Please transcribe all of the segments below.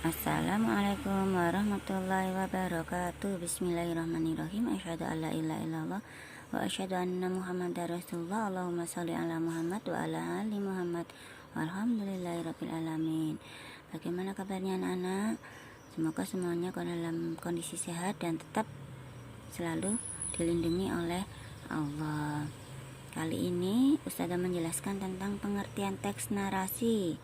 Assalamualaikum warahmatullahi wabarakatuh. Bismillahirrahmanirrahim. Asyhadu an la ilaha illallah wa asyhadu anna Muhammadar Rasulullah. Allahumma sholli ala Muhammad wa ala ali Muhammad. Walhamdulillahirabbil alamin. Bagaimana kabarnya anak-anak? Semoga semuanya dalam kondisi sehat dan tetap selalu dilindungi oleh Allah. Kali ini Ustazah menjelaskan tentang pengertian teks narasi.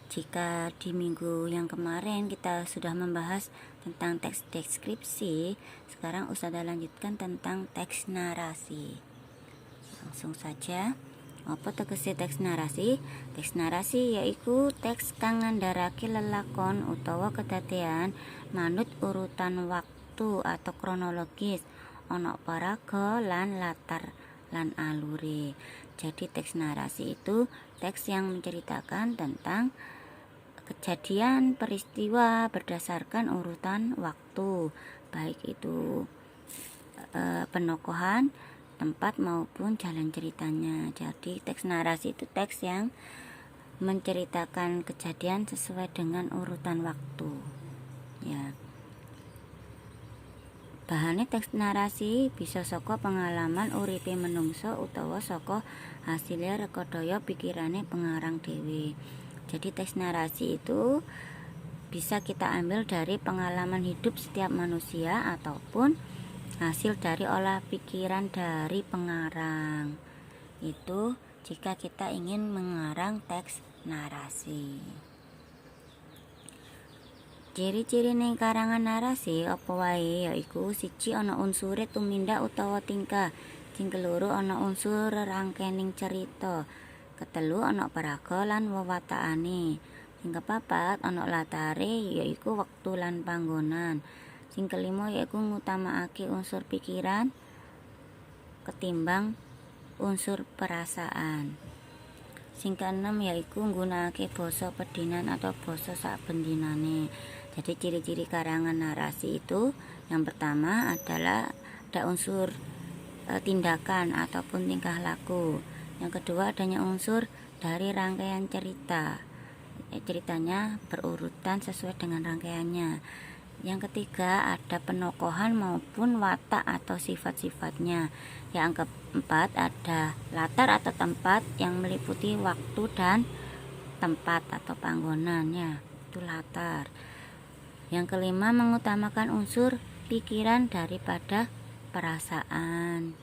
Jika di minggu yang kemarin kita sudah membahas tentang teks deskripsi, sekarang Ustazah lanjutkan tentang teks narasi. Langsung saja. Apa tegese teks narasi? Teks narasi yaiku teks kang ngandharake lelakon utawa kedadean manut urutan waktu atau kronologis, ana paraga lan latar lan alure. Jadi teks narasi itu teks yang menceritakan tentang kejadian peristiwa berdasarkan urutan waktu, baik itu penokohan, tempat maupun jalan ceritanya. Jadi teks narasi itu teks yang menceritakan kejadian sesuai dengan urutan waktu. Ya. Bahane teks narasi bisa saka pengalaman uripe menungso utawa saka hasilnya rekodaya pikirane pengarang dhewe. Jadi teks narasi itu bisa kita ambil dari pengalaman hidup setiap manusia ataupun hasil dari olah pikiran dari pengarang. Itu jika kita ingin mengarang teks narasi. Ciri-ciri ning karangan narasi apa wae yaiku siji ana unsure tumindak utawa tingkah, sing keloro ana unsur rangkening cerita, ketelu ana paraga lan wewatakane, sing kepapat ana latare yaiku wektu lan panggonan, sing kelima yaiku ngutamakake unsur pikiran ketimbang unsur perasaan, sing keenem yaiku nggunakake basa pedinan atau basa sakbendinane. Jadi ciri-ciri karangan narasi itu yang pertama adalah ada unsur tindakan ataupun tingkah laku. Yang kedua adanya unsur dari rangkaian cerita. Ceritanya berurutan sesuai dengan rangkaiannya. Yang ketiga ada penokohan maupun watak atau sifat-sifatnya. Yang keempat ada latar atau tempat yang meliputi waktu dan tempat atau panggonannya. Itu latar. Yang kelima mengutamakan unsur pikiran daripada perasaan.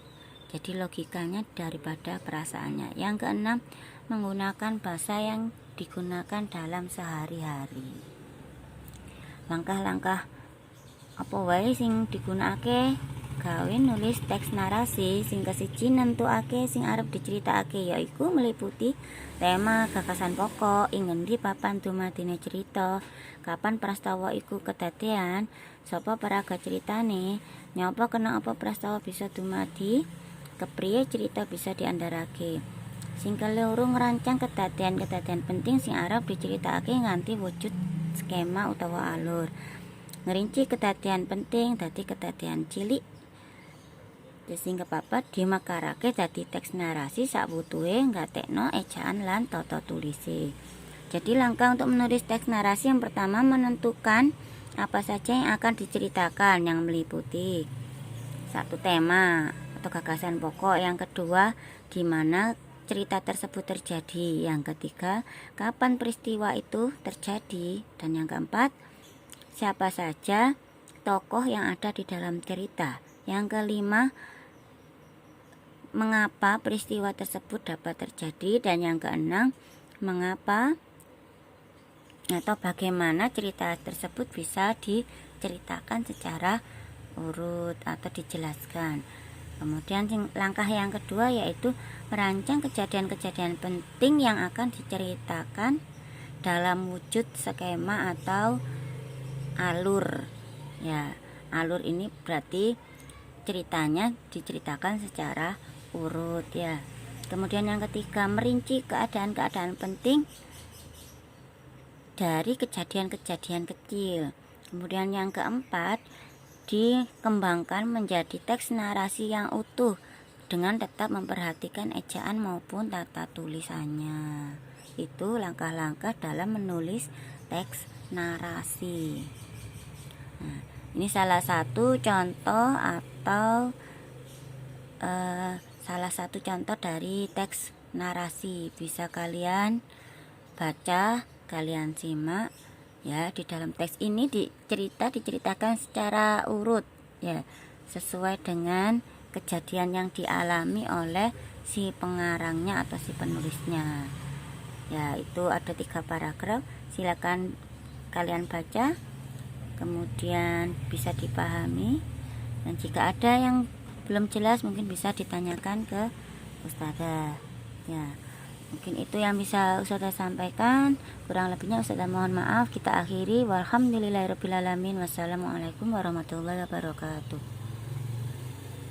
Jadi logikanya daripada perasaannya. Yang keenam menggunakan bahasa yang digunakan dalam sehari-hari. Langkah-langkah apa wae sing digunakake gawe nulis teks narasi. Sing kesiji nentukake sing arep diceritakake yaiku meliputi tema, gagasan pokok, ing ngendi papan dumadine cerita, kapan prastawa iku kedadean, sapa paraga ceritane, nyapa kena apa prastawa bisa dumadi, kepriye cerita bisa diandharake. Sing keloro ngrancang kedadean-kedadean penting sing arep diceritakake nganti wujud skema utawa alur. Ngerinci kedadean penting dadi kedadean cilik. Sing kepapat dimekarake dadi teks narasi sabutuhe nggatekno ejaan lan tata tulise. Jadi langkah untuk menulis teks narasi yang pertama menentukan apa saja yang akan diceritakan yang meliputi satu tema atau gagasan pokok, yang kedua di mana cerita tersebut terjadi, yang ketiga kapan peristiwa itu terjadi, dan yang keempat siapa saja tokoh yang ada di dalam cerita, yang kelima mengapa peristiwa tersebut dapat terjadi, dan yang keenam mengapa atau bagaimana cerita tersebut bisa diceritakan secara urut atau dijelaskan. Kemudian langkah yang kedua yaitu merancang kejadian-kejadian penting yang akan diceritakan dalam wujud skema atau alur. Ya, alur ini berarti ceritanya diceritakan secara urut ya. Kemudian yang ketiga merinci keadaan-keadaan penting dari kejadian-kejadian kecil. Kemudian yang keempat dikembangkan menjadi teks narasi yang utuh dengan tetap memperhatikan ejaan maupun tata tulisannya. itu langkah-langkah dalam menulis teks narasi. Nah, ini salah satu contoh atau salah satu contoh dari teks narasi. Bisa kalian baca, kalian simak ya. Di dalam teks ini diceritakan secara urut ya, sesuai dengan kejadian yang dialami oleh si pengarangnya atau si penulisnya ya. Itu ada 3 paragraf, silakan kalian baca, kemudian bisa dipahami, dan jika ada yang belum jelas mungkin bisa ditanyakan ke ustazah ya. Mungkin itu yang bisa ustazah sampaikan, kurang lebihnya ustazah mohon maaf. Kita akhiri, walhamdulillahirabbil alamin, wassalamualaikum warahmatullahi wabarakatuh.